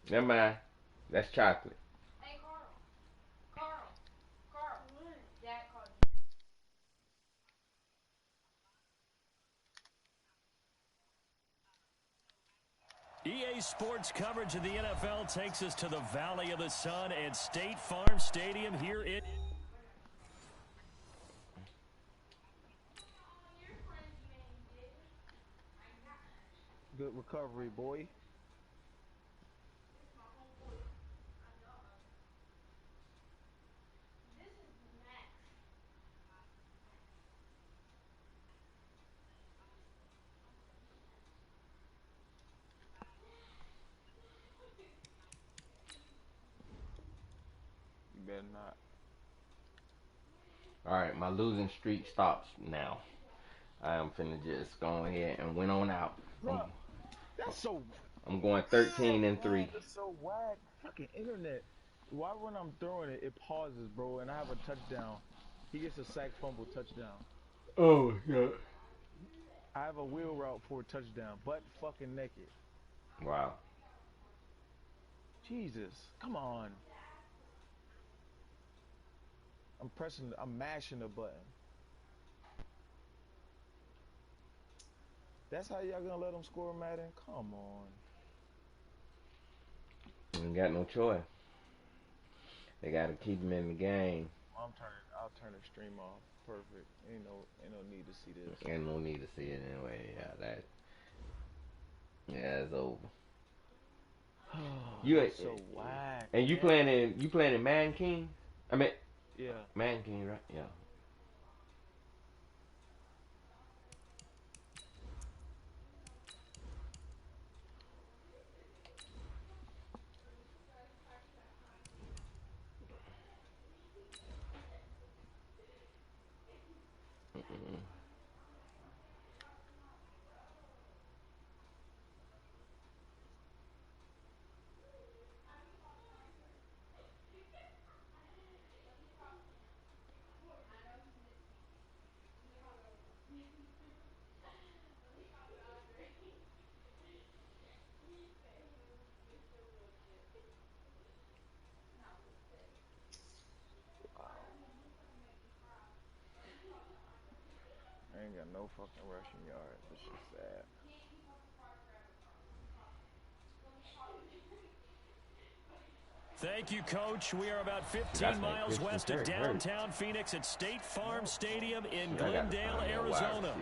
Never mind. That's chocolate. EA Sports coverage of the NFL takes us to the Valley of the Sun at State Farm Stadium here in... Good recovery, boy. You better not. All right, my losing streak stops now. I am finna just go ahead and win on out. Bro, that's so I'm going 13 and bro, 3. that's so whack. Fucking internet. Why when I'm throwing it, it pauses, bro, and I have a touchdown. He gets a sack fumble touchdown. Oh yeah. I have a wheel route for a touchdown, butt fucking naked. Wow. Jesus, come on. I'm mashing the button. That's how y'all gonna let them score, Madden? Come on. Ain't got no choice. They gotta keep him in the game. I'll turn the stream off. Perfect. Ain't no need to see this. And no need to see it anyway. Yeah, it's over. You That's so whack. And you playing in Man King? I mean, yeah. Man King, right? Yeah. Mm-mm. I ain't got no fucking rushing yards. This shit's sad. Thank you, Coach. We are about 15 miles west of downtown Phoenix at State Farm Stadium in Glendale, Arizona.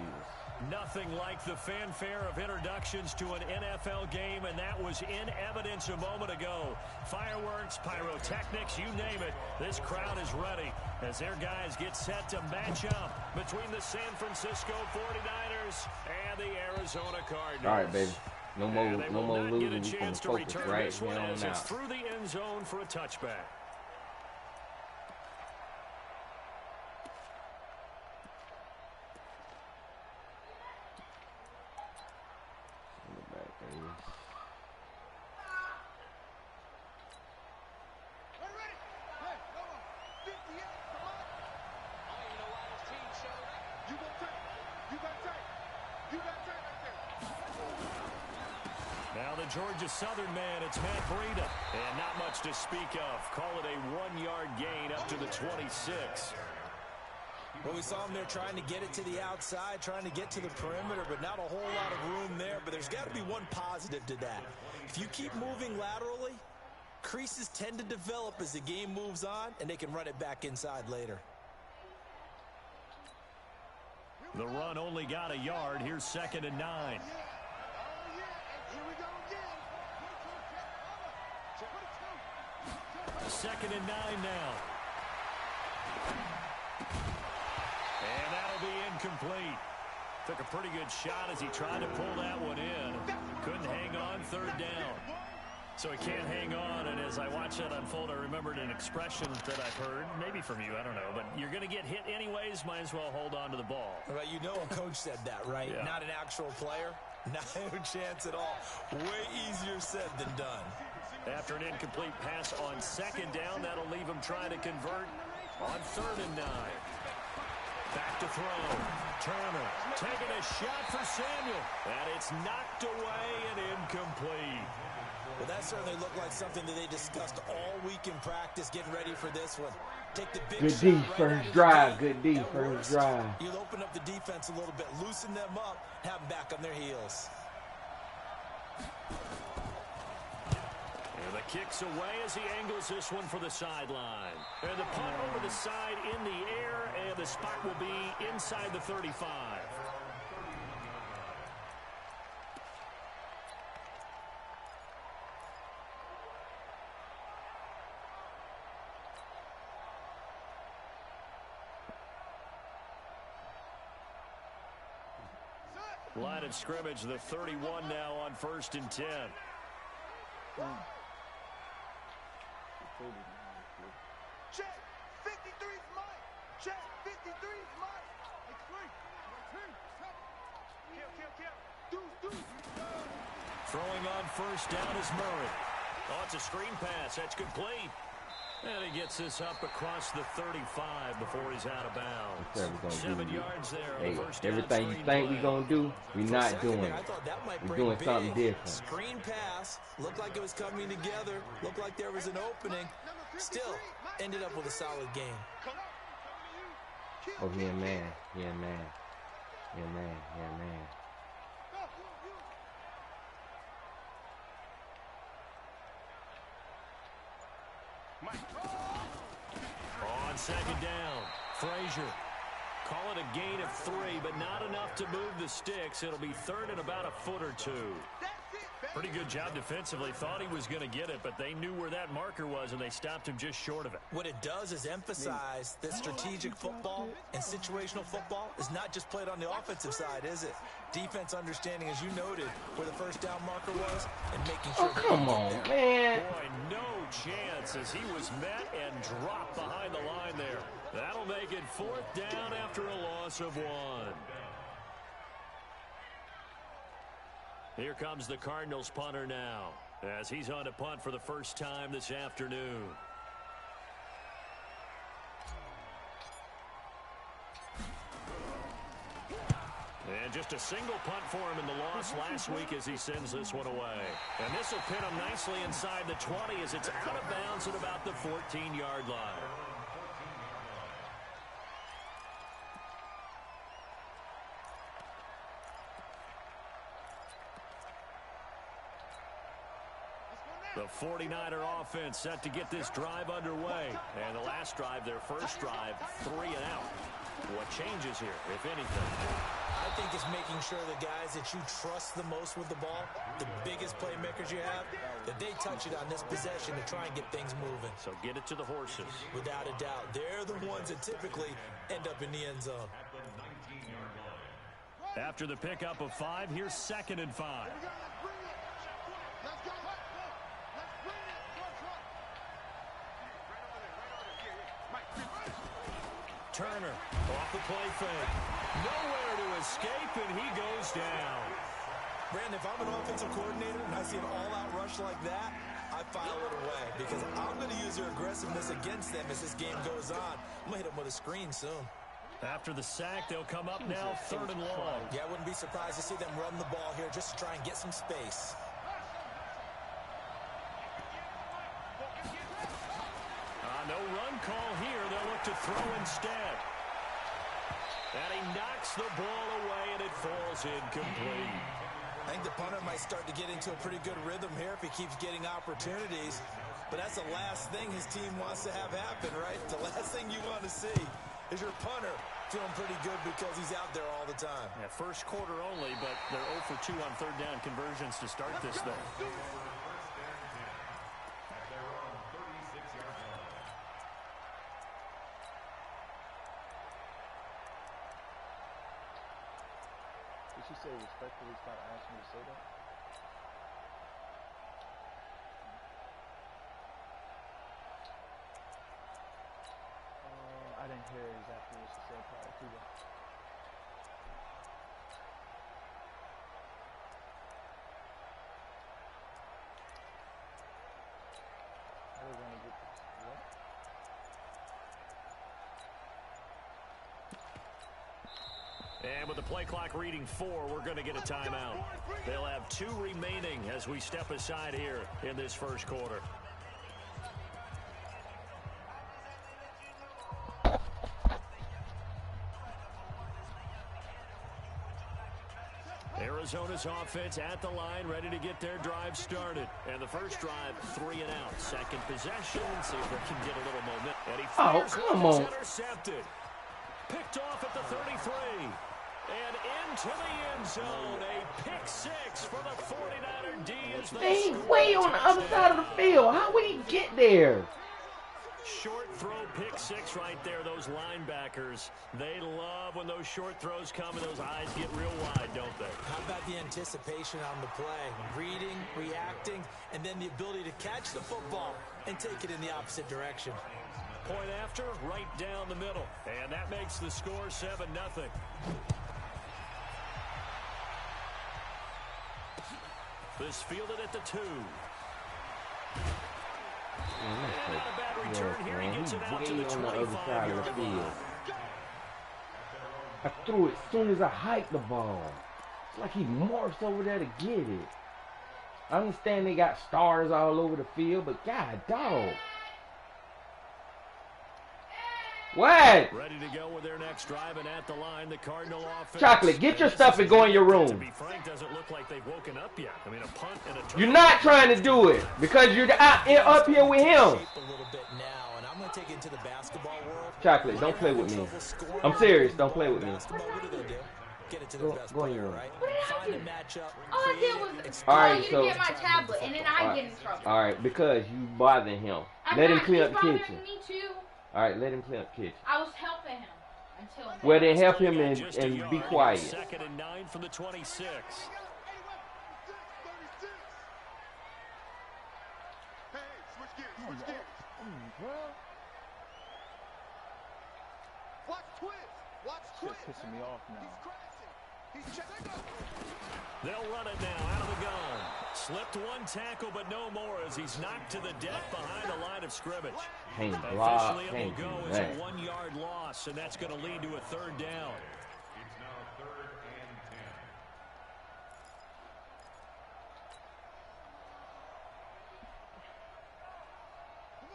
Nothing like the fanfare of introductions to an NFL game, and that was in evidence a moment ago. Fireworks, pyrotechnics, you name it. This crowd is ready as their guys get set to match up between the San Francisco 49ers and the Arizona Cardinals. All right, baby. No more losing. Get a chance to focus return right this one here on as it's out. through the end zone for a touchback. Now the Georgia Southern man, it's Matt Breida. And not much to speak of. Call it a 1-yard gain up to the 26. Well, we saw him there trying to get it to the outside, trying to get to the perimeter, but not a whole lot of room there. But there's got to be one positive to that. If you keep moving laterally, creases tend to develop as the game moves on, and they can run it back inside later. The run only got a yard. Here's 2nd and 9. Second and 9 now. And that'll be incomplete. Took a pretty good shot as he tried to pull that one in. Couldn't hang on 3rd down. So he can't hang on, and as I watched that unfold, I remembered an expression that I've heard, maybe from you, I don't know, but you're going to get hit anyways, might as well hold on to the ball. Well, you know a coach said that, right? Yeah. Not an actual player. No chance at all. Way easier said than done. After an incomplete pass on 2nd down, that'll leave him trying to convert on 3rd and 9. Back to throw. Turner taking a shot for Samuel. And it's knocked away and incomplete. Well, that certainly looked like something that they discussed all week in practice, getting ready for this one. Take the big good shot D, right first drive. Good D, At first worst, drive. You'll open up the defense a little bit, loosen them up, have them back on their heels. And the kick's away as he angles this one for the sideline. And the punt over the side in the air, and the spot will be inside the 35. Line of scrimmage, the 31 now on 1st and 10. Check, 53's Mike. Check, 53's Mike. Kill. Throwing on 1st down is Murray. Oh, it's a screen pass. That's complete. And he gets this up across the 35 before he's out of bounds. 7 yards there on the first down. Everything you think we're going to do, we're not doing it. We're doing something different. Screen pass. Looked like it was coming together. Looked like there was an opening. Still, ended up with a solid game. Oh, yeah, man. On 2nd down, Frazier. Call it a gain of 3, but not enough to move the sticks. It'll be 3rd and about a foot or 2. Pretty good job defensively. Thought he was going to get it, but they knew where that marker was, and they stopped him just short of it. What it does is emphasize that strategic football and situational football is not just played on the offensive side, is it? Defense understanding, as you noted, where the first down marker was and making sure. Oh, come on, man. Boy, no chance as he was met and dropped behind the line there. That'll make it 4th down after a loss of 1. Here comes the Cardinals punter now, as he's on to punt for the first time this afternoon. And just a single punt for him in the loss last week as he sends this one away. And this will pin him nicely inside the 20 as it's out of bounds at about the 14-yard line. The 49er offense set to get this drive underway. And the last drive, their first drive, 3 and out. What changes here, if anything? I think it's making sure the guys that you trust the most with the ball, the biggest playmakers you have, that they touch it on this possession to try and get things moving. So get it to the horses. Without a doubt. They're the ones that typically end up in the end zone. After the pickup of 5, here's 2nd and 5. Turner off the play fake. Nowhere to escape, and he goes down. Brandon, if I'm an offensive coordinator and I see an all-out rush like that, I file it away because I'm going to use their aggressiveness against them as this game goes on. I'm going to hit them with a screen soon. After the sack, they'll come up now 3rd and long. Yeah, I wouldn't be surprised to see them run the ball here just to try and get some space. No run call here. They'll look to throw instead. And he knocks the ball away, and it falls incomplete. I think the punter might start to get into a pretty good rhythm here if he keeps getting opportunities. But that's the last thing his team wants to have happen, right? The last thing you want to see is your punter feeling pretty good because he's out there all the time. Yeah, first quarter only, but they're 0 for 2 on 3rd down conversions to start this thing. Did she say respectfully stop asking me to say that? I didn't hear exactly what she said prior to that. I was gonna get this. What? And with the play clock reading 4, we're going to get a timeout. They'll have 2 remaining as we step aside here in this first quarter. Arizona's offense at the line, ready to get their drive started. And the first drive, 3 and out. Second possession, see if they can get a little momentum. And he fires come on. Intercepted. Picked off at the 33. And into the end zone. A pick 6 for the 49er D. He's way on the other side of the field. How would he get there? Short throw, pick 6 right there. Those linebackers, they love when those short throws come and those eyes get real wide, don't they? How about the anticipation on the play? Reading, reacting, and then the ability to catch the football and take it in the opposite direction. Point after, right down the middle. And that makes the score 7-0. This fielded at the 2. And not a bad return here. He gets it out to the 25-yard line. I threw it as soon as I hiked the ball. It's like he morphs over there to get it. I understand they got stars all over the field, but God, dog. What? Ready to go with their next drive, and at the line, the Cardinal offense. Chocolate, get your stuff and go in your room. To be frank, doesn't look like they've woken up yet. I mean, a punt and a turn. You're not trying to do it because you're up here with him. A little bit now, and I'm going to take it into the basketball world. Chocolate, don't play with me. I'm serious. Don't play with me. What do they do? Get it to the best go in your player, room. right? Find a matchup. All I did was All right, tell you so to get my tablet, and then I get in trouble. all right, because you bothering him. I'm Let not. him clean up He's the bothering kitchen. me too. All right, let him clean up the kitchen. I was helping him until. Well, then help him Just a and yard. be quiet. 2nd and 9 from the 26. Watch twist. Watch twist. Shit's pissing me off now. He's crashing. He's checking. They'll run it now out of the gun. Slipped 1 tackle, but no more as he's knocked to the deck behind the line of scrimmage. Can't block, Officially, it can't will go do as a that. 1-yard loss, and that's going to lead to a 3rd down.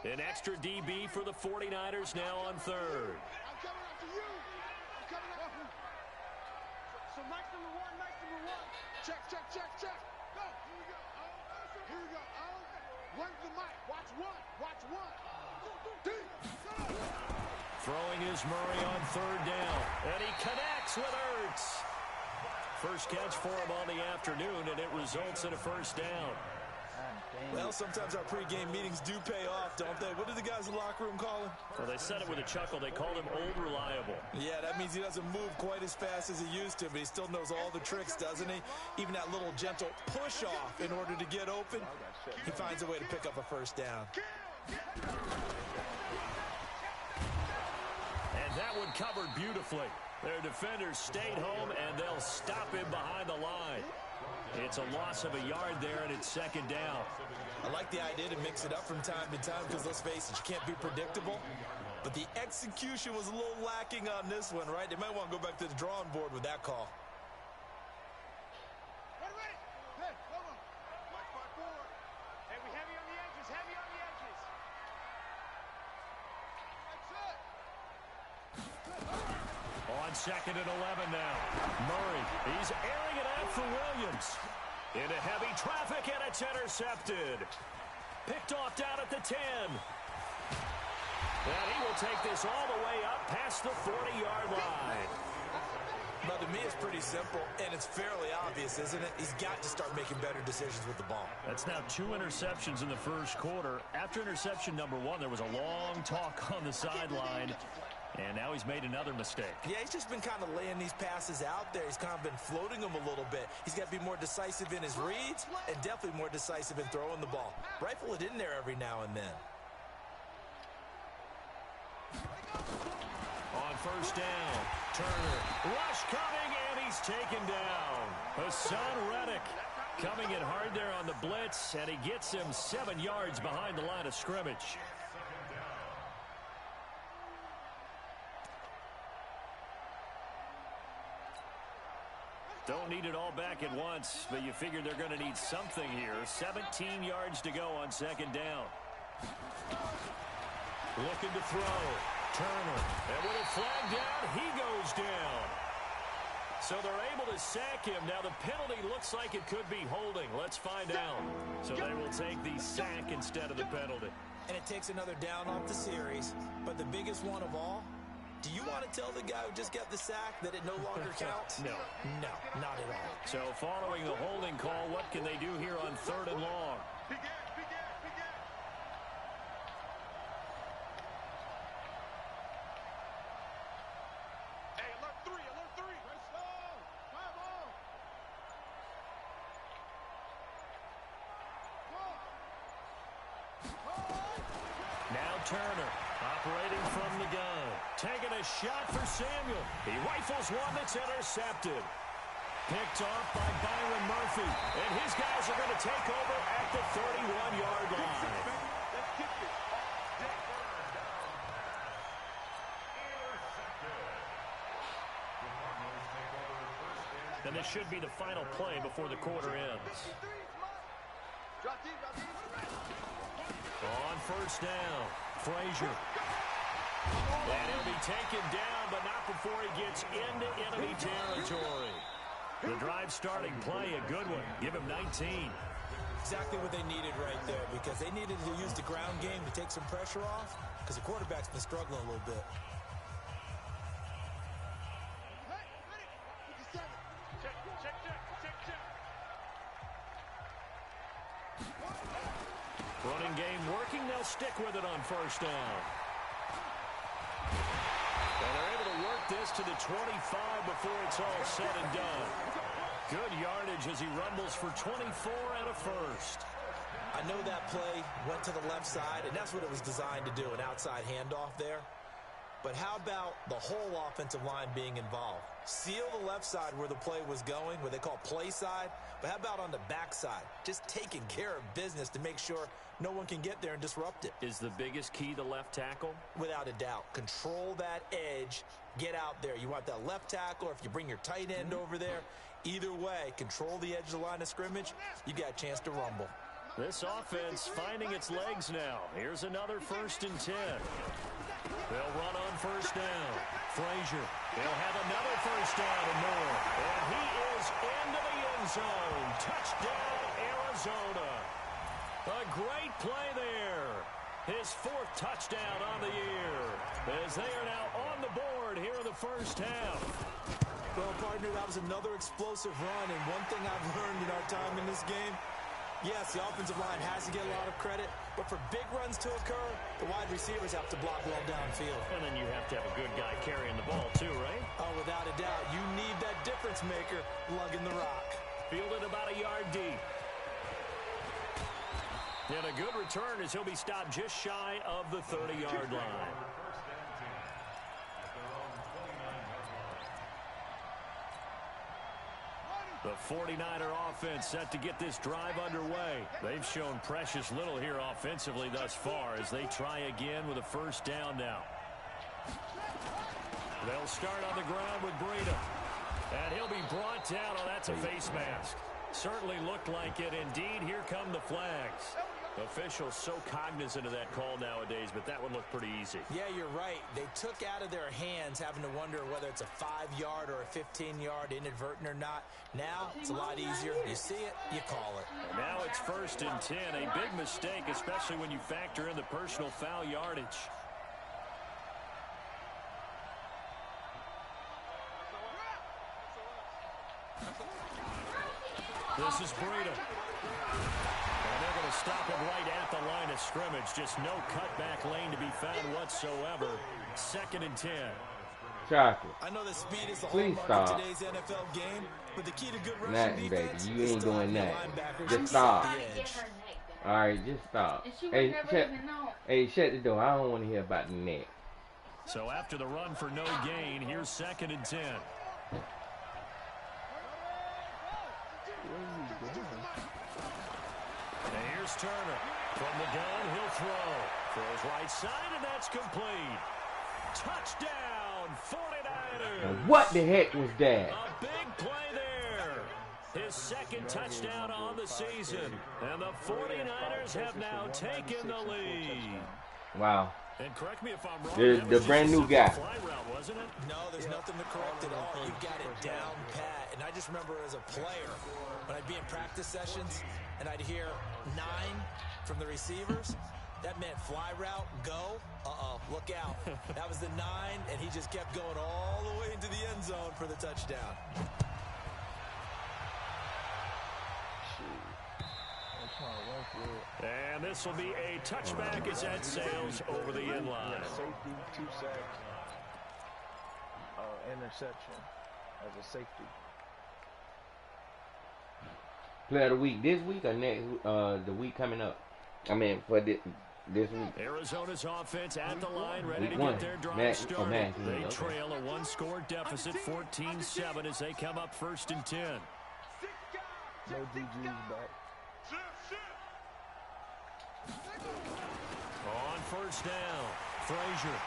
An extra DB for the 49ers now on 3rd. I'm coming after you. I'm coming after you. So nice number one. Check. Go. Here we go. Here we go. One's the mic. Watch one. Deep. Throwing is Murray on 3rd down. And he connects with Ertz. First catch for him on the afternoon, and it results in a 1st down. Well, sometimes our pregame meetings do pay off, don't they? What did the guys in the locker room call him? Well, they said it with a chuckle. They called him Old Reliable. Yeah, that means he doesn't move quite as fast as he used to, but he still knows all the tricks, doesn't he? Even that little gentle push-off in order to get open, he finds a way to pick up a 1st down. And that one covered beautifully. Their defenders stayed home, and they'll stop him behind the line. It's a loss of a yard there, and it's 2nd down. I like the idea to mix it up from time to time because, let's face it, you can't be predictable. But the execution was a little lacking on this one, right? They might want to go back to the drawing board with that call. Ready. Hey, hold on. Watch my board. Hey, we heavy on the edges. That's it. On 2nd and 11 now. Murray, he's airing it out for Williams. Into heavy traffic, and it's intercepted. Picked off down at the 10. And he will take this all the way up past the 40-yard line. But to me, it's pretty simple, and it's fairly obvious, isn't it? He's got to start making better decisions with the ball. That's now 2 interceptions in the first quarter. After interception number 1, there was a long talk on the sideline. And now he's made another mistake. Yeah, he's just been kind of laying these passes out there. He's kind of been floating them a little bit. He's got to be more decisive in his reads and definitely more decisive in throwing the ball. Rifle it in there every now and then. On 1st down, Turner. Rush coming, and he's taken down. Hassan Reddick coming in hard there on the blitz, and he gets him 7 yards behind the line of scrimmage. don't need it all back at once, but you figure they're going to need something here. 17 yards to go on second down. Looking to throw. Turner. And with a flag down, he goes down. So they're able to sack him. Now the penalty looks like it could be holding. Let's find out. So they will take the sack instead of the penalty. And it takes another down off the series. But the biggest one of all, do you want to tell the guy who just got the sack that it no longer counts? No. No, not at all. So following the holding call, what can they do here on 3rd and long? Turner operating from the gun. Taking a shot for Samuel. He rifles one that's intercepted. Picked off by Byron Murphy. And his guys are going to take over at the 31-yard line. And this should be the final play before the quarter ends. On 1st down, Frazier. And he'll be taken down, but not before he gets into enemy territory. The drive starting play, a good one. Give him 19. Exactly what they needed right there, because they needed to use the ground game to take some pressure off, because the quarterback's been struggling a little bit. Running game working. They'll stick with it on 1st down. And they're able to work this to the 25 before it's all said and done. Good yardage as he rumbles for 24 and a first. I know that play went to the left side, and that's what it was designed to do, an outside handoff there. But how about the whole offensive line being involved? Seal the left side where the play was going, what they call play side. But how about on the back side? Just taking care of business to make sure no one can get there and disrupt it. Is the biggest key the left tackle? Without a doubt. Control that edge. Get out there. You want that left tackle, or if you bring your tight end over there, either way, control the edge of the line of scrimmage. You got a chance to rumble. This offense finding its legs now. Here's another 1st and 10. They'll run on 1st down. Frazier. They'll have another 1st down and more. And he is into the end zone. Touchdown, Arizona. A great play there. His 4th touchdown on the year. As they are now on the board here in the 1st half. Well, partner, that was another explosive run. And one thing I've learned in our time in this game, yes, the offensive line has to get a lot of credit, but for big runs to occur, the wide receivers have to block well downfield. And then you have to have a good guy carrying the ball too, right? Oh, without a doubt. You need that difference maker lugging the rock. Fielded about a yard deep. And a good return as he'll be stopped just shy of the 30-yard line. The 49er offense set to get this drive underway. They've shown precious little here offensively thus far as they try again with a 1st down now. They'll start on the ground with Breida. And he'll be brought down. Oh, that's a face mask. Certainly looked like it. Indeed, here come the flags. Officials so cognizant of that call nowadays, but that one looked pretty easy. Yeah, you're right. They took out of their hands having to wonder whether it's a 5-yard or a 15-yard inadvertent or not. Now, it's a lot easier. You see it, you call it. And now it's 1st and 10. A big mistake, especially when you factor in the personal foul yardage. This is Breida. And they're going to stop him right at the line of scrimmage. Just no cutback lane to be found whatsoever. 2nd and 10. Chocolate. I know that speed is the Please hallmark stop. of today's NFL game, but the key to good rushing Nothing, defense baby. You is ain't to doing have your nothing. linebackers Just at stop. the Trying to get edge. her neck back. Alright, just stop. And she would Hey, never shut, even know. hey, shut the door. I don't want to hear about the neck. So after the run for no gain, here's 2nd and 10. And here's Turner. From the gun, he'll throw. Throws right side, and that's complete. Touchdown, 49ers. And what the heck was that? A big play there. his second touchdown on the season. And the 49ers have now taken the lead. Wow. And correct me if I'm wrong. The brand new guy. Fly route, wasn't it? No, there's nothing to correct at all. You got it down pat. And I just remember as a player, when I'd be in practice sessions and I'd hear 9 from the receivers, that meant fly route, go. Look out. That was the 9, and he just kept going all the way into the end zone for the touchdown. And this will be a touchback as that sails over the end line. Safety, 2 sacks, interception as a safety. Player of the week this week or next? The week coming up. I mean, for this week. Arizona's offense at the line, ready to Week get their drive started. They okay. trail a 1-score deficit, 14-7, as they come up 1st and 10. No DG's back. On 1st down, Frazier.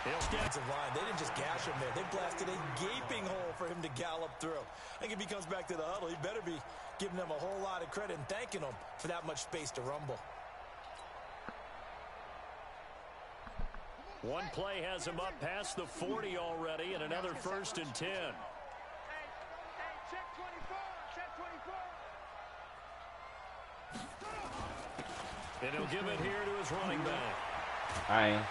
Defensive line, they didn't just gash him there. They blasted a gaping hole for him to gallop through. I think if he comes back to the huddle, he better be giving them a whole lot of credit and thanking them for that much space to rumble. One play has him up past the 40 already, and another 1st and 10. Check 24, check 24. And he'll give it here to his running back. I am.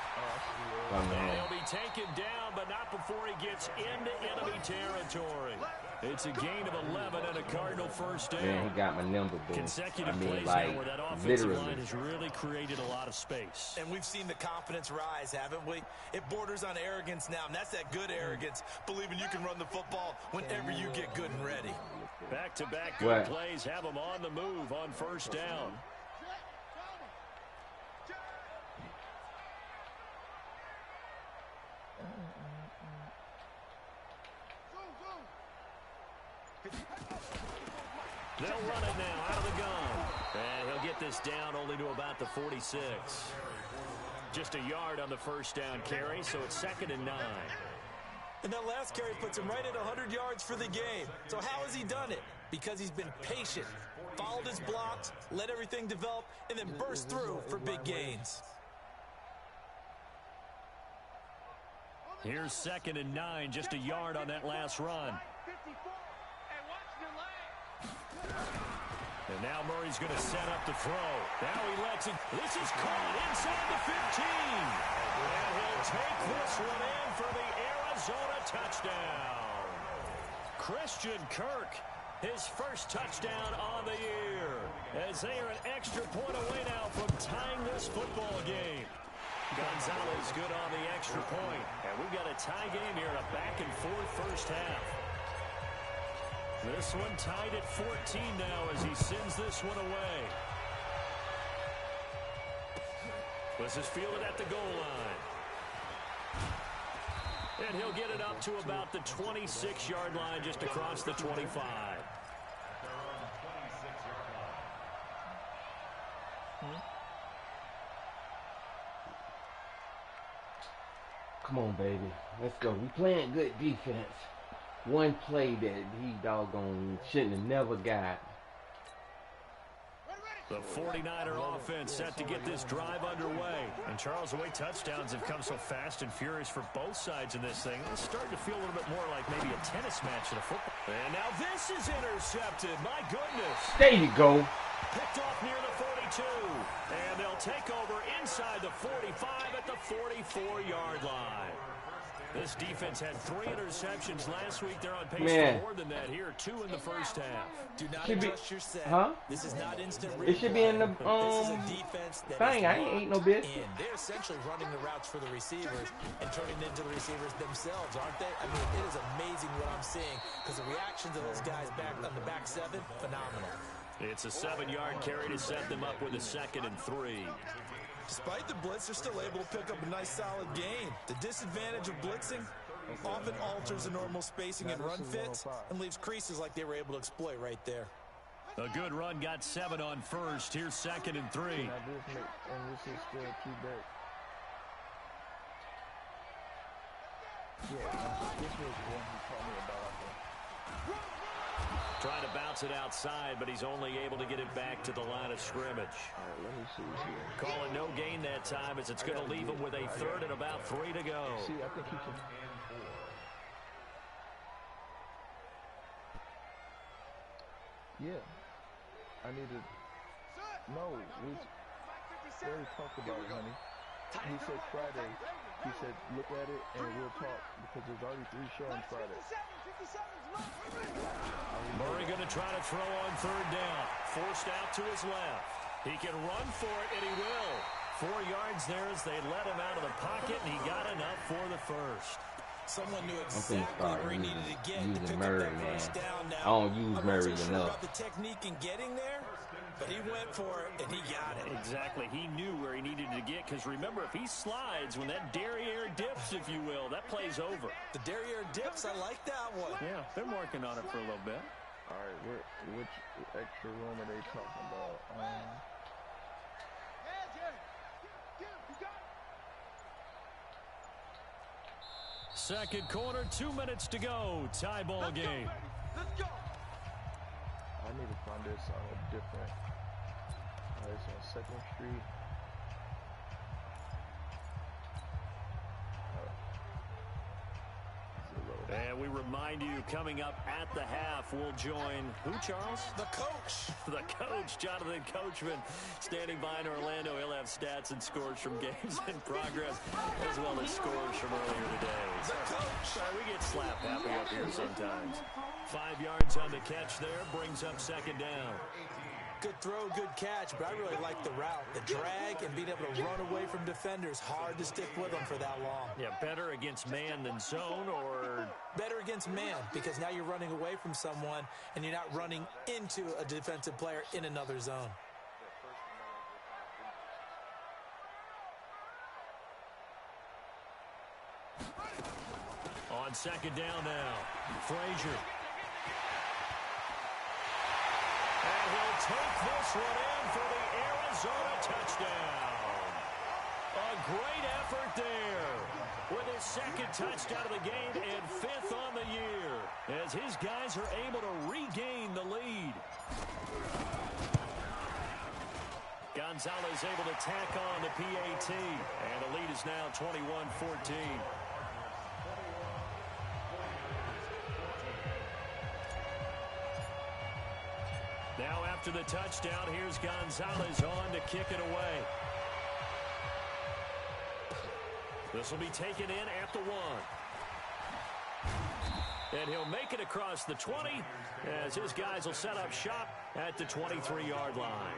And he'll be taken down, but not before he gets into enemy territory. It's a gain of 11 and a Cardinal 1st down. Man, he got my number, boy. Consecutive I mean, plays like, now where that offensive literally. line has really created a lot of space. And we've seen the confidence rise, haven't we? It borders on arrogance now, and that's that good arrogance, believing you can run the football whenever you get good and ready. Back-to-back good plays have him on the move on 1st down. They'll run it now out of the gun. And he'll get this down only to about the 46. Just a yard on the 1st down carry, so it's 2nd and 9. And that last carry puts him right at 100 yards for the game. So how has he done it? Because he's been patient, followed his blocks, let everything develop, and then burst through for big gains. Here's 2nd and 9, just a yard on that last run. And now Murray's going to set up the throw. Now he lets it. This is caught inside the 15. And he'll take this one in for the Arizona touchdown. Christian Kirk, his 1st touchdown on the year. As they are an extra point away now from tying this football game. Gonzalez good on the extra point. And we've got a tie game here, a back-and-forth 1st half. This one tied at 14 now as he sends this one away. This is fielded at the goal line. And he'll get it up to about the 26-yard line, just across the 25. Come on, baby. Let's go. We playing good defense. One play that he doggone shouldn't have never got. The 49er offense set to get this drive underway. And Charles, the way touchdowns have come so fast and furious for both sides in this thing, it's starting to feel a little bit more like maybe a tennis match in a football. And now this is intercepted. My goodness. There you go. Picked off near the 42. And they'll take over inside the 45 at the 44-yard line. This defense had 3 interceptions last week. They're on pace for more than that here. 2 in the 1st half. Do not adjust your set. This is not instant replay. It should be in the This is a defense that thing. I ain't no bitch. They're essentially running the routes for the receivers and turning it into the receivers themselves, aren't they? I mean, it is amazing what I'm seeing because the reactions of those guys back on the back 7, phenomenal. It's a 7-yard carry to set them up with a 2nd and 3. Despite the blitz, they're still able to pick up a nice, solid gain. The disadvantage of blitzing often alters the normal spacing and run fits and leaves creases like they were able to exploit right there. A good run got 7 on 1st. Here's 2nd and 3. And this is still 2 back. Yeah, this was the one he told me about, I think. Trying to bounce it outside, but he's only able to get it back to the line of scrimmage. All right, let me see here. Calling no gain that time as it's going to leave him with a third and about 3 to go. See, I think he can. Yeah. I need to. No, we already talked about it, honey. He said Friday. He said look at it and we'll talk because there's already 3 showing Friday. Murray going to try to throw on third down. Forced out to his left. He can run for it, and he will. 4 yards there as they let him out of the pocket, and he got enough for the first. Someone knew exactly where he needed to get to pick Murray, up that first down. Now, I don't use Murray I'm not sure enough. about the technique in getting there, but he went for it, and he got it. Exactly. He knew where he needed to get, because remember, if he slides, when that derriere dips, if you will, that play's over. The derriere dips, I like that one. Yeah, been working on it for a little bit. All right, which extra room are they talking about? Second quarter, 2 minutes to go. Tie ball game. Let's go. I need to find this on a different. All right, it's on 2nd Street. And we remind you, coming up at the half, we'll join who, Charles? The coach. The coach, Jonathan Coachman, standing by in Orlando. He'll have stats and scores from games in progress, as well as scores from earlier today. The coach. Sorry, we get slap happy up here sometimes. 5 yards on the catch there, brings up second down. Good throw, good catch, but I really like the route. The drag and being able to run away from defenders. Hard to stick with them for that long. Yeah, better against man than zone, or better against man, because now you're running away from someone and you're not running into a defensive player in another zone. On second down now, Frazier. And he'll take this one in for the Arizona touchdown. A great effort there with his second touchdown of the game and 5th on the year as his guys are able to regain the lead. Gonzalez able to tack on the PAT, and the lead is now 21-14. Now after the touchdown, here's Gonzalez on to kick it away. This will be taken in at the 1. And he'll make it across the 20 as his guys will set up shop at the 23-yard line.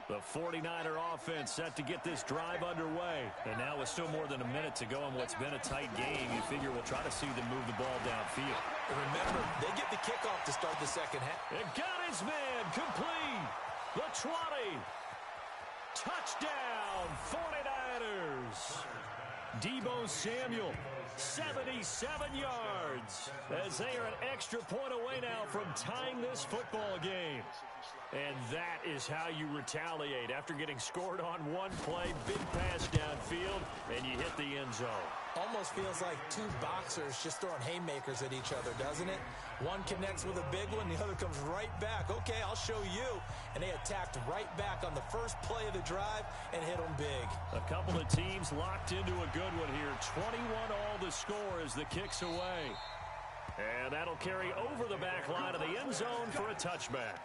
The 49er offense set to get this drive underway. And now with still more than a minute to go in what's been a tight game, you figure we'll try to see them move the ball downfield. And remember, they get the kickoff to start the second half. It got his man complete. The 20. Touchdown, 49ers. Deebo Samuel, 77 yards, as they are an extra point away now from tying this football game. And that is how you retaliate after getting scored on one play, big pass downfield, and you hit the end zone. Almost feels like 2 boxers just throwing haymakers at each other, doesn't it? One connects with a big one, the other comes right back. Okay, I'll show you. And they attacked right back on the first play of the drive and hit them big. A couple of teams locked into a good one here. 21 all to score as the kick's away. And that'll carry over the back line of the end zone for a touchback.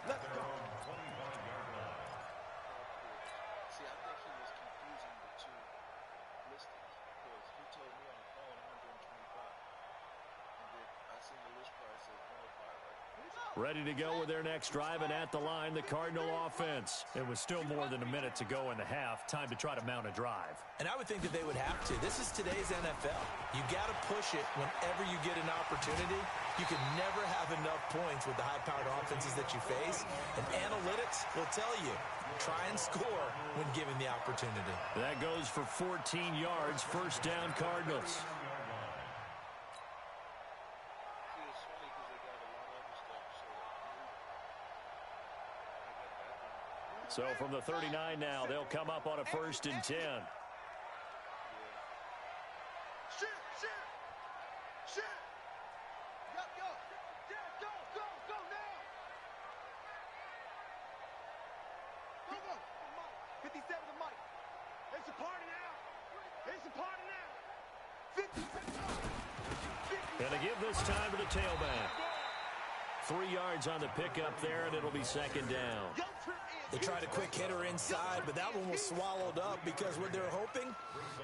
Ready to go with their next drive, and at the line, the Cardinal offense. And with still more than a minute to go in the half, time to try to mount a drive. And I would think that they would have to. This is today's NFL. You got to push it whenever you get an opportunity. You can never have enough points with the high-powered offenses that you face. And analytics will tell you, try and score when given the opportunity. That goes for 14 yards, first down Cardinals. So from the 39 now, they'll come up on a 1st and 10. And to give this time to the tailback. 3 yards on the pickup there, and it'll be 2nd down. They tried a quick hitter inside, but that one was swallowed up because what they're hoping,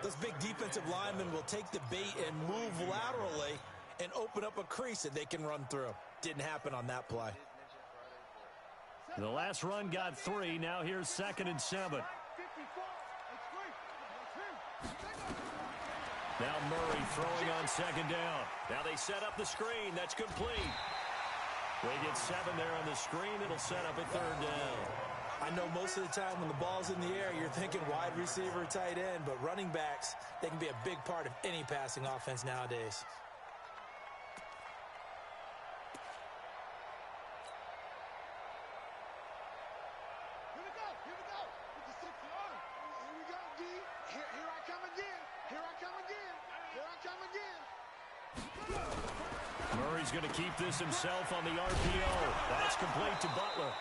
those big defensive linemen will take the bait and move laterally and open up a crease that they can run through. Didn't happen on that play. The last run got 3. Now here's 2nd and 7. Now Murray throwing on 2nd down. Now they set up the screen. That's complete. They get 7 there on the screen. It'll set up a 3rd down. I know most of the time when the ball's in the air, you're thinking wide receiver, tight end, but running backs, they can be a big part of any passing offense nowadays. Murray's going to keep this himself on the RPO. That's complete to Butler.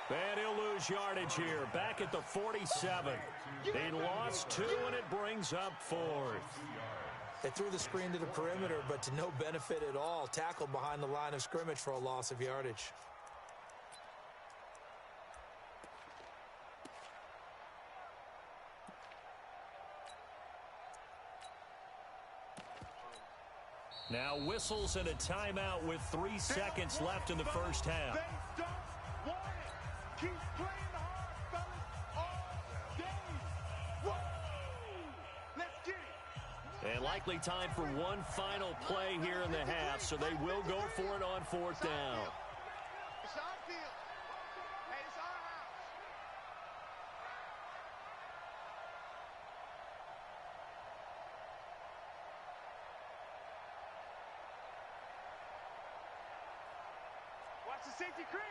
And he'll lose yardage here. Back at the 47. They lost 2, and it brings up 4th. They threw the screen to the perimeter, but to no benefit at all. Tackled behind the line of scrimmage for a loss of yardage. Now whistles and a timeout with 3 seconds left in the first half. And likely time for one final play here in the half, so they will go for it on 4th down. Watch the safety creep.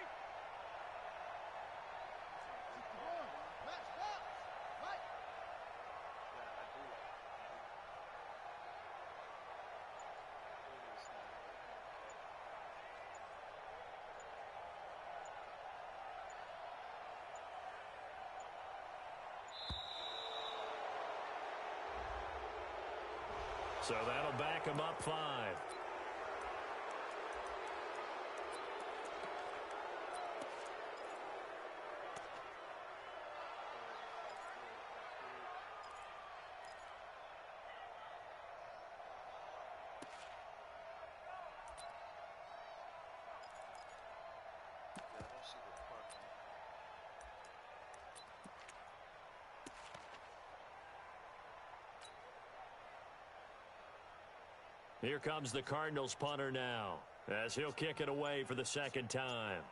So that'll back him up 5. Here comes the Cardinals punter now, as he'll kick it away for the 2nd time.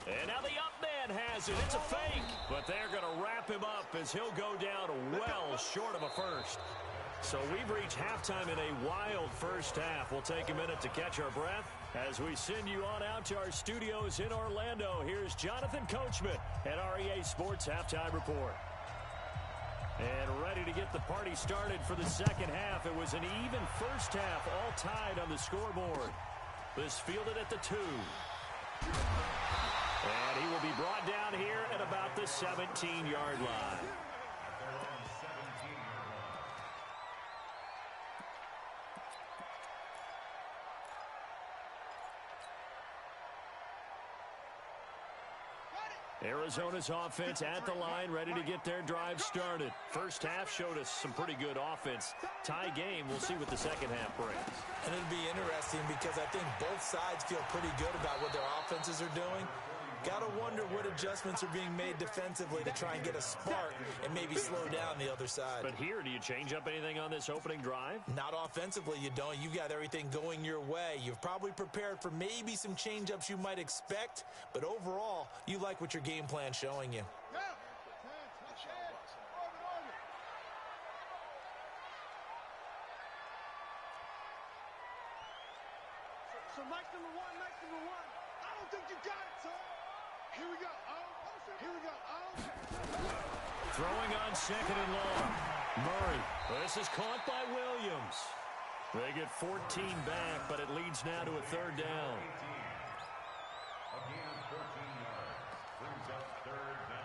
And now the up man has it. It's a fake, but they're going to wrap him up as he'll go down well short of a first. So we've reached halftime in a wild first half. We'll take a minute to catch our breath as we send you on out to our studios in Orlando. Here's Jonathan Coachman at REA Sports Halftime Report. And ready to get the party started for the second half. It was an even first half, all tied on the scoreboard. This fielded at the 2. And he will be brought down here at about the 17-yard line. Arizona's offense at the line, ready to get their drive started. First half showed us some pretty good offense. Tie game, we'll see what the second half brings. And it'll be interesting because I think both sides feel pretty good about what their offenses are doing. Got to wonder what adjustments are being made defensively to try and get a spark and maybe slow down the other side. But here, do you change up anything on this opening drive? Not offensively, you don't. You've got everything going your way. You've probably prepared for maybe some change-ups you might expect, but overall, you like what your game plan's showing you. number one, nice number one. I don't think you got it, son. Here we go. Here we go. Throwing on second and long. Murray. This is caught by Williams. They get 14 back, but it leads now to a third down. Again, 14 yards. Brings up third down.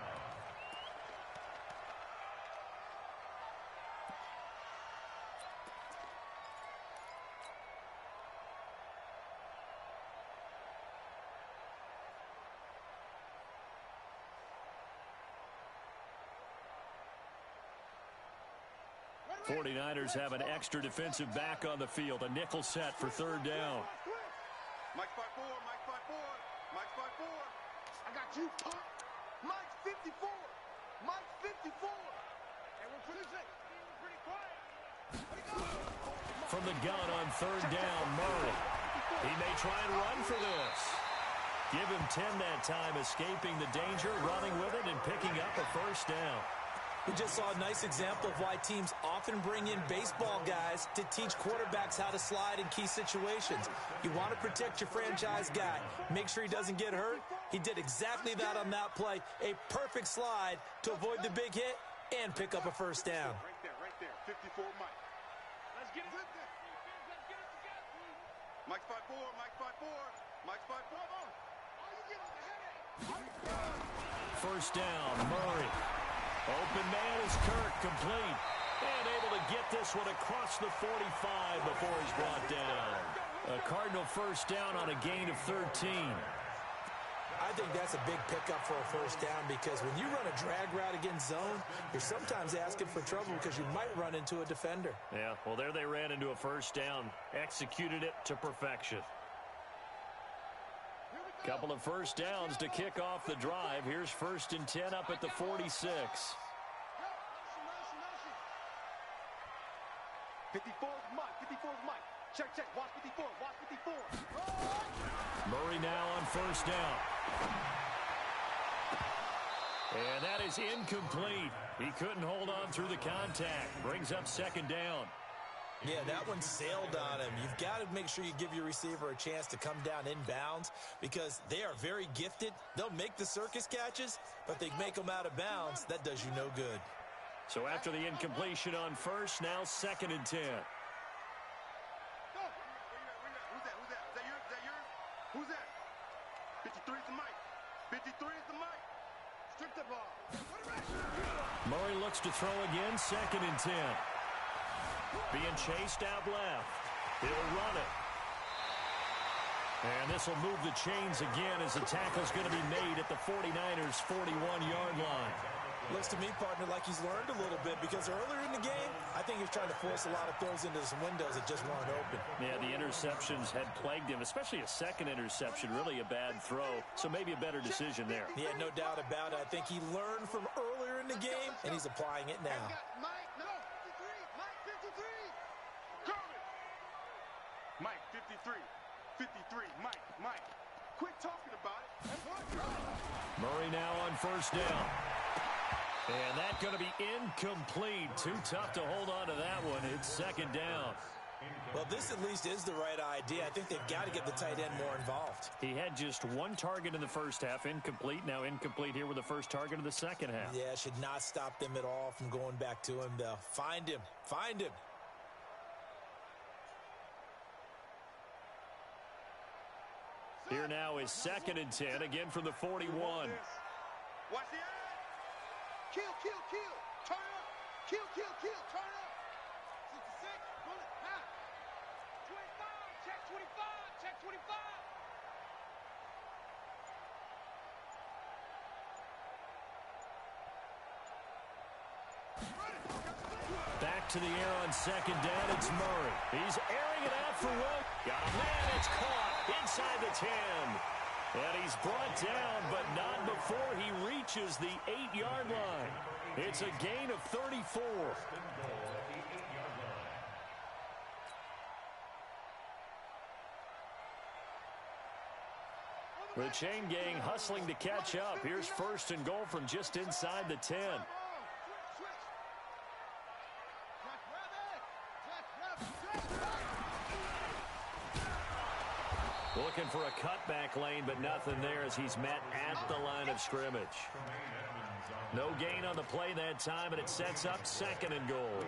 The 49ers have an extra defensive back on the field. A nickel set for third down. Mike's 5'4", Mike's 5'4", Mike's 5'4". I got you, punk. Mike's 54. Mike's 54. And we're pretty safe. We're pretty quiet. From the gun on third down, Murray. He may try and run for this. Give him 10 that time, escaping the danger, running with it, and picking up a first down. We just saw a nice example of why teams often bring in baseball guys to teach quarterbacks how to slide in key situations. You want to protect your franchise guy. Make sure he doesn't get hurt. He did exactly that on that play. A perfect slide to avoid the big hit and pick up a first down. Right there. 54 Mike. Let's get it. Mike's 5'4", Mike's 5'4", Mike's 5'4". Oh, you getting the headache. First down, Murray. Open man is Kirk, complete. And able to get this one across the 45 before he's brought down. A Cardinal first down on a gain of 13. I think that's a big pickup for a first down because when you run a drag route against zone, you're sometimes asking for trouble because you might run into a defender. Yeah, well, there they ran into a first down. Executed it to perfection. Couple of first downs to kick off the drive. Here's 1st and 10 up at the 46. 54 Mike. 54 Mike. Check. Watch 54. Watch 54. Murray now on first down. And that is incomplete. He couldn't hold on through the contact. Brings up second down. Yeah, that one sailed on him. You've got to make sure you give your receiver a chance to come down inbounds because they are very gifted. They'll make the circus catches, but they make them out of bounds. That does you no good. So after the incompletion on first, now 2nd and 10. Who's that yours? Who's that? 53 is the Mike. 53 is the Mike. Strip the ball. Murray looks to throw again, 2nd and 10. Being chased out left. He'll run it. And this will move the chains again as the tackle's going to be made at the 49ers' 41-yard line. Looks to me, partner, like he's learned a little bit because earlier in the game, I think he was trying to force a lot of throws into some windows that just weren't open. Yeah, the interceptions had plagued him, especially a second interception, really a bad throw. So maybe a better decision there. Yeah, no doubt about it. I think he learned from earlier in the game, and he's applying it now. Mike, 53. 53. Mike. Quit talking about it. Murray now on first down. And that's going to be incomplete. Too tough to hold on to that one. It's second down. Well, this at least is the right idea. I think they've got to get the tight end more involved. He had just one target in the first half, incomplete. Now incomplete here with the first target of the second half. Yeah, should not stop them at all from going back to him, though. Find him. Here now is 2nd and 10, again from the 41. Watch the eye. Kill. Turn up. Kill. Turn up. 66. Pull it. Now. 25. Check 25. Back to the air on second down. It's Murray. He's airing it out for Will. Got a man. It's caught inside the 10. And he's brought down, but not before he reaches the 8-yard line. It's a gain of 34. The chain gang hustling to catch up. Here's 1st and goal from just inside the 10. looking for a cutback lane, but nothing there as he's met at the line of scrimmage. No gain on the play that time, and it sets up 2nd and goal.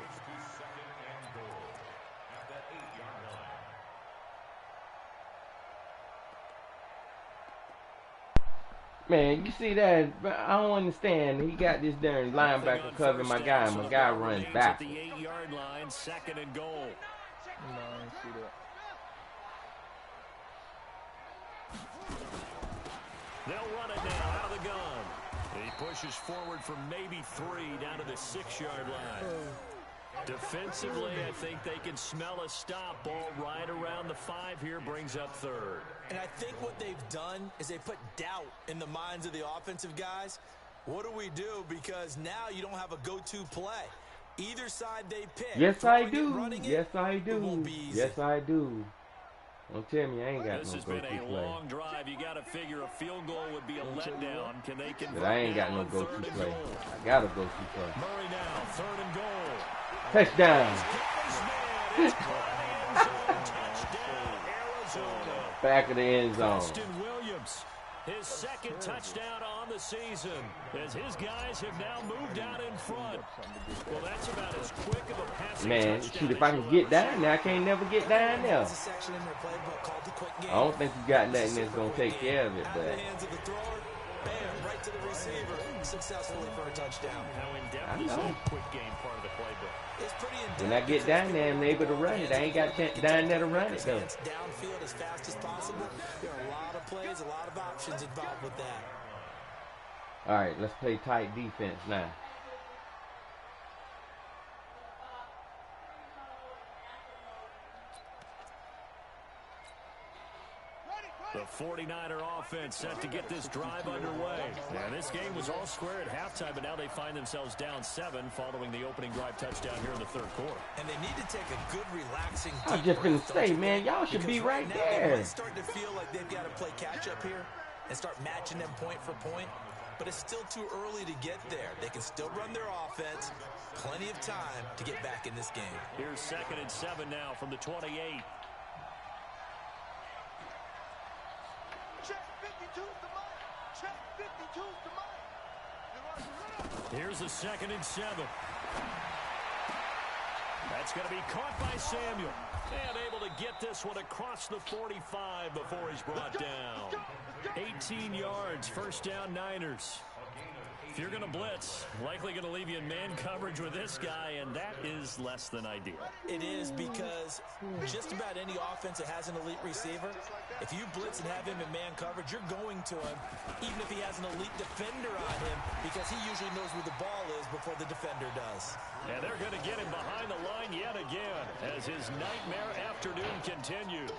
Man, you see that? I don't understand. He got this darn linebacker covering my guy, and my guy runs back. At the 8-yard line, 2nd and goal. No, I didn't see that. They'll run it now out of the gun. He pushes forward for maybe 3 down to the 6-yard line. Defensively, I think they can smell a stop. Ball right around the 5 here, brings up 3rd. And I think what they've done is they put doubt in the minds of the offensive guys. What do we do? Because now you don't have a go-to play. Either side they pick. Yes, I do. Yes, I do. Yes, I do. Don't tell me I ain't got no go-to play. This has been a long drive. You got to figure a field goal would be a letdown. Can they convert? But I ain't got no go-to play. I got a go-to play. Murray now, 3rd and goal. Touchdown. Back of the end zone. Preston Williams, his 2nd touchdown on the season, as his guys have now moved out in front. Well, that's about as quick of a passing Man, touchdown. shoot, if I can get down there, I can't never get down there. I don't think you got nothing that's going to take care of it, but right to the receiver, successfully for a touchdown. How in-depth is that quick game part of the playbook? It's pretty in-depth. when I get down there, I'm able to run it. I ain't got down there to run it, though. Downfield as fast as possible. There are a lot of plays, a lot of options involved with that. All right, let's play tight defense now. The 49er offense set to get this drive underway. And this game was all square at halftime, but now they find themselves down 7 following the opening drive touchdown here in the 3rd quarter. And they need to take a good, relaxing I was just going to say, man, y'all should be right there. They're starting to feel like they've got to play catch-up here and start matching them point for point. But it's still too early to get there. They can still run their offense. Plenty of time to get back in this game. Here's 2nd and 7 now from the 28. Check 52's the money. Check 52's the money. Here's the 2nd and 7. That's going to be caught by Samuel. And able to get this one across the 45 before he's brought down. 18 yards, 1st down Niners. If you're going to blitz, likely going to leave you in man coverage with this guy, and that is less than ideal. It is, because just about any offense that has an elite receiver, if you blitz and have him in man coverage, you're going to him, even if he has an elite defender on him, because he usually knows where the ball is before the defender does. And they're going to get him behind the line yet again as his nightmare afternoon continues.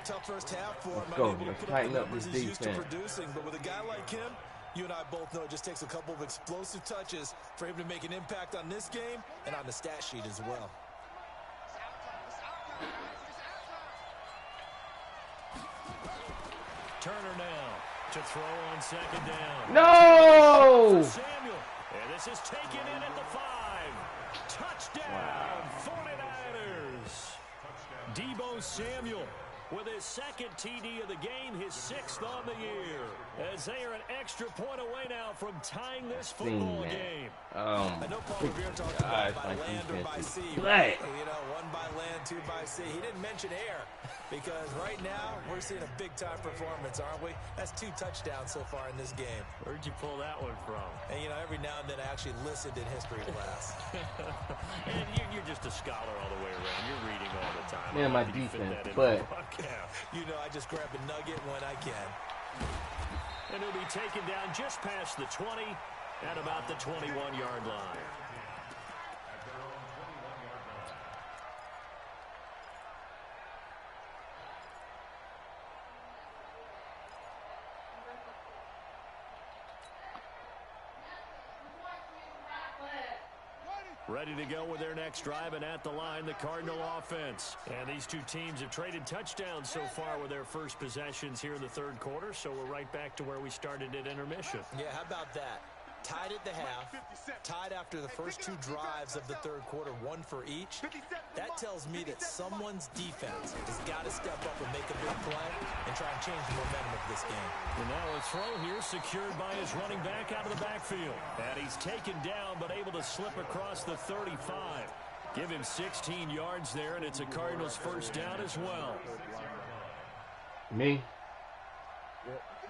Tough first half for him. Go. Unable to Let's put up tighten the up numbers this he's used to defense. producing, but with a guy like him, you and I both know it just takes a couple of explosive touches for him to make an impact on this game and on the stat sheet as well. Turner now to throw on 2nd down. No! Samuel. And this is taken in at the 5. Touchdown, 49ers. Deebo Samuel with his 2nd TD of the game, his 6th on the year. As they are an extra point away now from tying this football game. I know Paul Revere talked about by land or by sea, right? You know, 1 by land, 2 by sea. He didn't mention air, because right now we're seeing a big-time performance, aren't we? That's 2 touchdowns so far in this game. Where'd you pull that one from? And, you know, every now and then I actually listened in history class. And you're just a scholar all the way around. You're reading all the time. Man, my defense, but you know, I just grab a nugget when I can. And he'll be taken down just past the 20 at about the 21-yard line. Ready to go with their next drive, and at the line, the Cardinal offense. And these two teams have traded touchdowns so far with their first possessions here in the 3rd quarter, so we're right back to where we started at intermission. Yeah, how about that? Tied at the half, tied after the first 2 drives of the third quarter, 1 for each. That tells me that someone's defense has got to step up and make a big play and try and change the momentum of this game. And now a throw here secured by his running back out of the backfield. And he's taken down but able to slip across the 35. Give him 16 yards there, and it's a Cardinals first down as well. Me?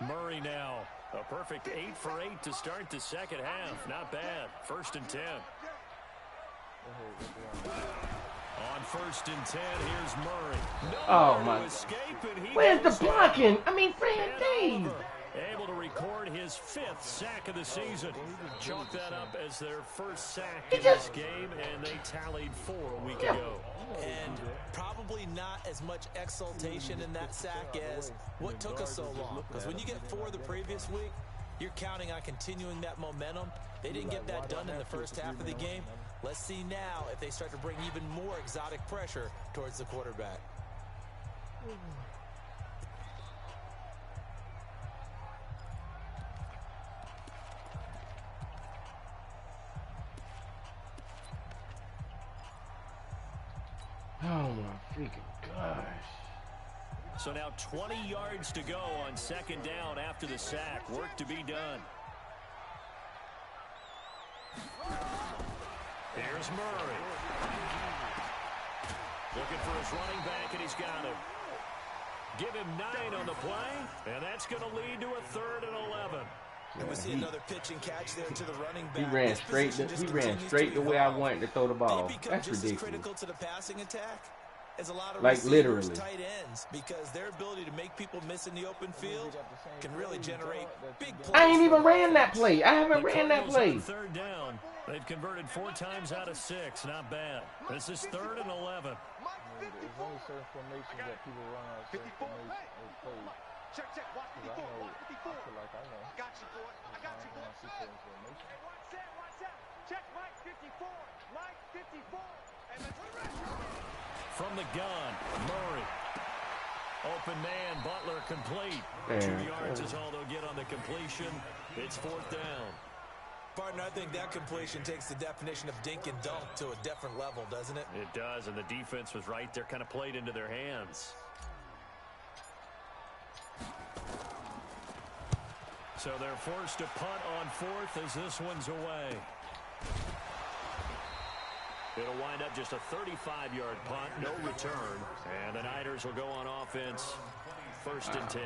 Murray now. A perfect 8 for 8 to start the second half. Not bad. 1st and 10. On 1st and 10, here's Murray. Oh, my. Where's the blocking? I mean, Fran Dave. Able to record his 5th sack of the season. Chalk that up as their first sack in this game, and they tallied 4 a week ago. And probably not as much exultation in that sack as what took us so long. Because when you get 4 the previous week, you're counting on continuing that momentum. They didn't get that done in the first half of the game. Let's see now if they start to bring even more exotic pressure towards the quarterback. Oh, my freaking gosh. So now 20 yards to go on 2nd down after the sack. Work to be done. Here's Murray. Looking for his running back, and he's got him. Give him 9 on the play, and that's going to lead to a 3rd and 11. And we see another pitch and catch there to the running back. He ran straight the way I wanted to throw the ball. That's ridiculous. As critical to the passing attack as a lot of like literally tight ends, because their ability to make people miss in the open field can really generate big plays. I ain't even ran that play. I haven't ran that play. 3rd down. They've converted 4 times out of 6. Not bad. This is 3rd and 11. There's only certain formations that people run out of certain formations. Check, watch 54, watch 54. I feel like I know. I got you, boy. I got you, boy. Hey, watch that. Check Mike 54. Mike 54. And from the gun, Murray. Open man, Butler complete. Man, 2 yards is all they'll get on the completion. It's 4th down. Partner, I think that completion takes the definition of dink and dunk to a different level, doesn't it? It does, and the defense was right there, kind of played into their hands. So they're forced to punt on 4th as this one's away. It'll wind up just a 35-yard punt, no return. And the Niners will go on offense, 1st and 10.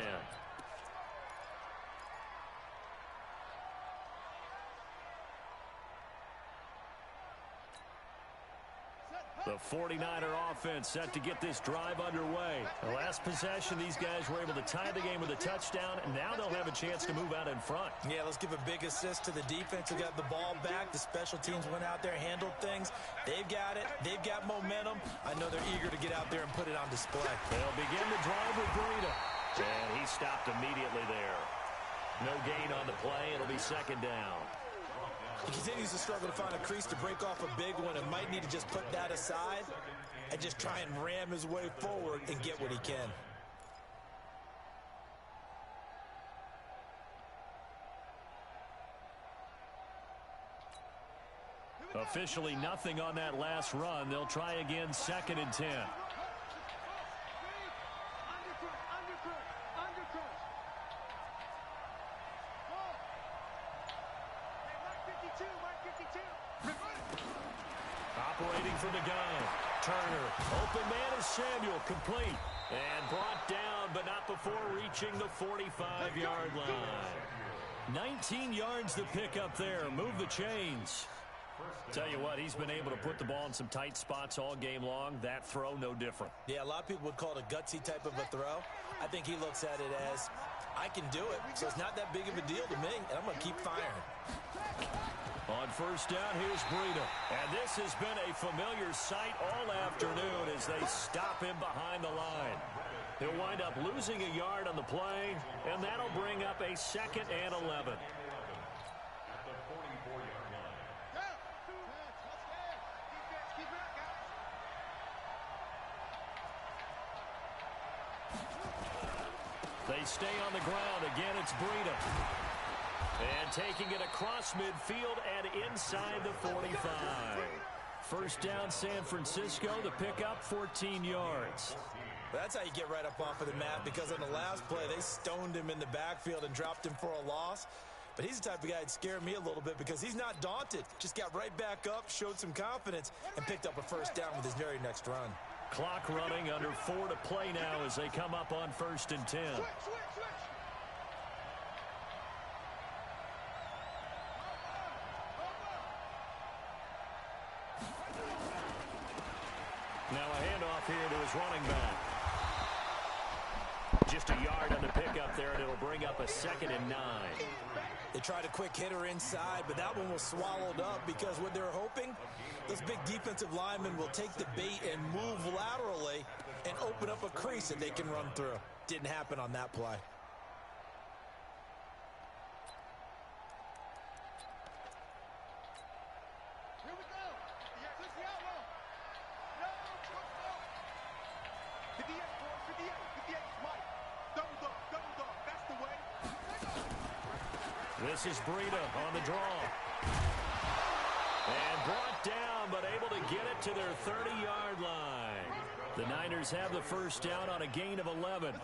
The 49er offense set to get this drive underway. The last possession, these guys were able to tie the game with a touchdown, and now they'll have a chance to move out in front. Yeah, let's give a big assist to the defense who got the ball back. The special teams went out there, handled things. They've got it. They've got momentum. I know they're eager to get out there and put it on display. They'll begin the drive with Breida. And he stopped immediately there. No gain on the play. It'll be 2nd down. He continues to struggle to find a crease to break off a big one and might need to just put that aside and just try and ram his way forward and get what he can. Officially nothing on that last run. They'll try again, 2nd and 10. Operating from the gun. Turner. Open man is Samuel. Complete. And brought down, but not before reaching the 45-yard line. 19 yards to pick up there. Move the chains. Tell you what, he's been able to put the ball in some tight spots all game long. That throw, no different. Yeah, a lot of people would call it a gutsy type of a throw. I think he looks at it as, I can do it, so it's not that big of a deal to me, and I'm going to keep firing. On 1st down, here's Breida. And this has been a familiar sight all afternoon as they stop him behind the line. He'll wind up losing a yard on the play, and that'll bring up a 2nd and 11. They stay on the ground. Again, it's Breida. And taking it across midfield and inside the 45. First down, San Francisco. The pickup, 14 yards. That's how you get right up off of the mat, because on the last play, they stoned him in the backfield and dropped him for a loss. But he's the type of guy that scared me a little bit because he's not daunted. Just got right back up, showed some confidence, and picked up a first down with his very next run. Clock running, under 4 to play now as they come up on 1st and 10. Now a handoff here to his running back. Just a yard on the pickup there, and it'll bring up a 2nd and 9. They tried a quick hitter inside, but that one was swallowed up because what they're hoping, those big defensive linemen will take the bait and move laterally and open up a crease that they can run through. Didn't happen on that play. Here we go. Push the outlaw. No, push the 58, boys. 58, Mike. Double dog. That's the way. This is Breida on the draw. And brought down, but able to get it to their 30-yard line. The Niners have the first down on a gain of 11.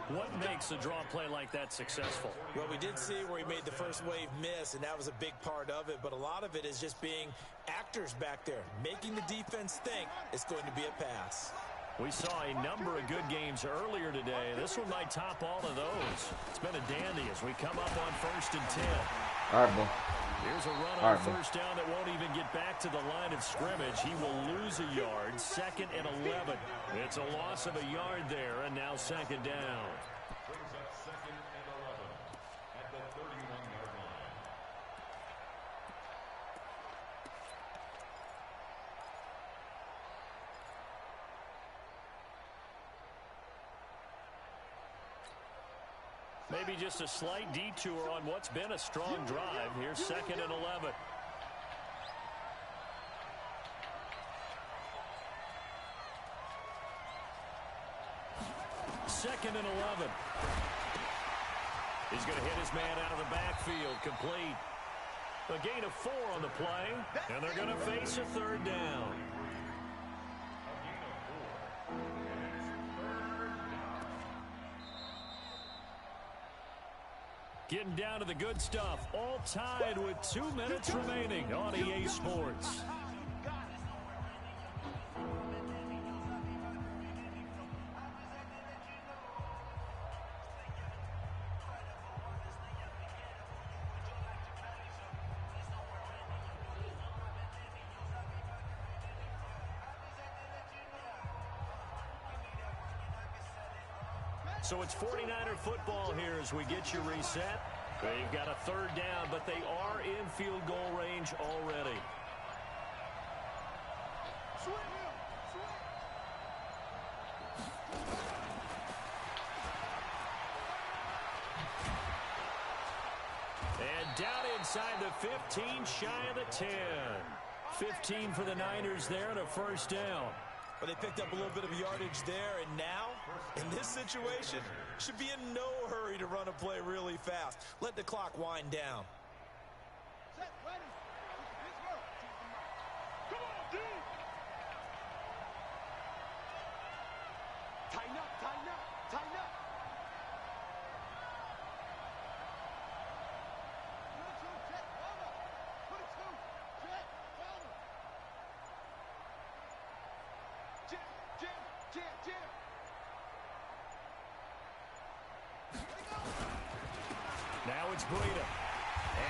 What makes a draw play like that successful? Well, we did see where he made the first wave miss, and that was a big part of it. But a lot of it is just being actors back there, making the defense think it's going to be a pass. We saw a number of good games earlier today. This one might top all of those. It's been a dandy as we come up on 1st and 10. All right, boy. Here's a run on first down that won't even get back to the line of scrimmage. He will lose a yard, 2nd and 11. It's a loss of a yard there, and now 2nd down. Brings up 2nd and 11 at the 31-yard line. Maybe just a slight detour on what's been a strong drive. Here's 2nd and 11. Second and 11. He's going to hit his man out of the backfield. Complete. A gain of 4 on the play, and they're going to face a 3rd down. Getting down to the good stuff. All tied with 2 minutes remaining on EA Sports. So it's 49er football here as we get you reset. They've got a 3rd down, but they are in field goal range already. And down inside the 15, shy of the 10. 15 for the Niners there and a 1st down. But they picked up a little bit of yardage there, and now, in this situation, should be in no hurry to run a play really fast. Let the clock wind down. Set, ready. Let's go. Come on, dude. Tighten up, tighten up, tighten up. Now it's Breida.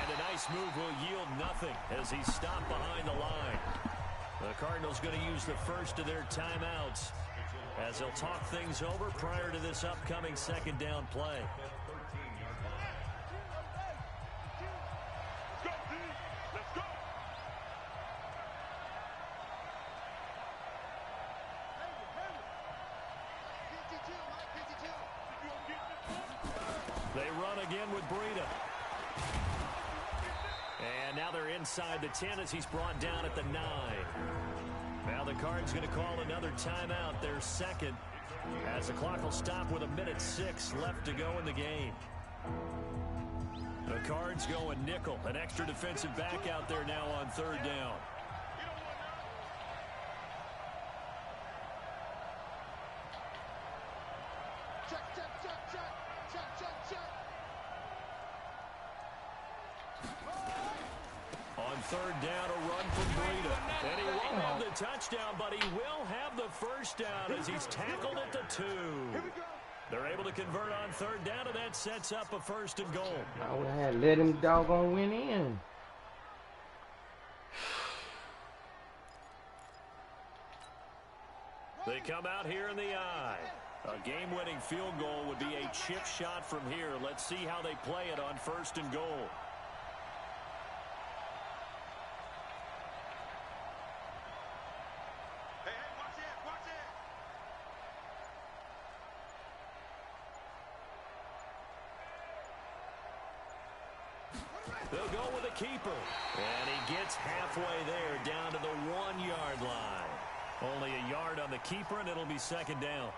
And a nice move will yield nothing as he's stopped behind the line. The Cardinals going to use the first of their timeouts as they'll talk things over prior to this upcoming 2nd down play. They run again with Breida. And now they're inside the 10 as he's brought down at the 9. Now the Cards going to call another timeout, their 2nd, as the clock will stop with 1:06 left to go in the game. The Cards going nickel. An extra defensive back out there now on third down. Check, check, check, check. Check, check, check. On third down, a run from Breida. And he won't have the touchdown, but he will have the first down as he's tackled at the 2. They're able to convert on third down, and that sets up a 1st and goal. I would have let him doggone win in. They come out here in the eye. A game-winning field goal would be a chip shot from here. Let's see how they play it on 1st and goal. Hey, hey, watch it, watch it. They'll go with a keeper. And he gets halfway there, down to the 1-yard line. Only a yard on the keeper, and it'll be 2nd down.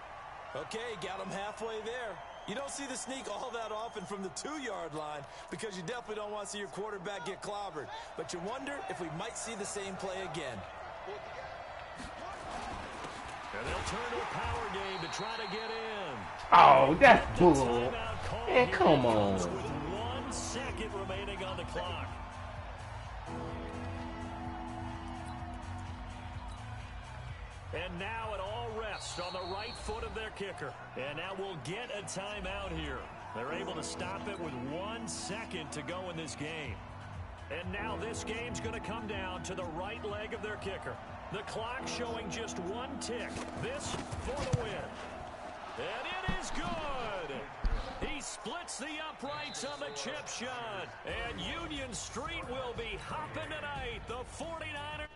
Okay, got him halfway there. You don't see the sneak all that often from the 2-yard line because you definitely don't want to see your quarterback get clobbered. But you wonder if we might see the same play again. And they'll turn to a power game to try to get in. Oh, that's bull. Man, come on. With 1 second remaining on the clock. And now it all rests on the right foot of their kicker. And now we'll get a timeout here. They're able to stop it with 1 second to go in this game. And now this game's going to come down to the right leg of their kicker. The clock showing just 1 tick. This for the win. And it is good. He splits the uprights on the chip shot. And Union Street will be hopping tonight. The 49ers.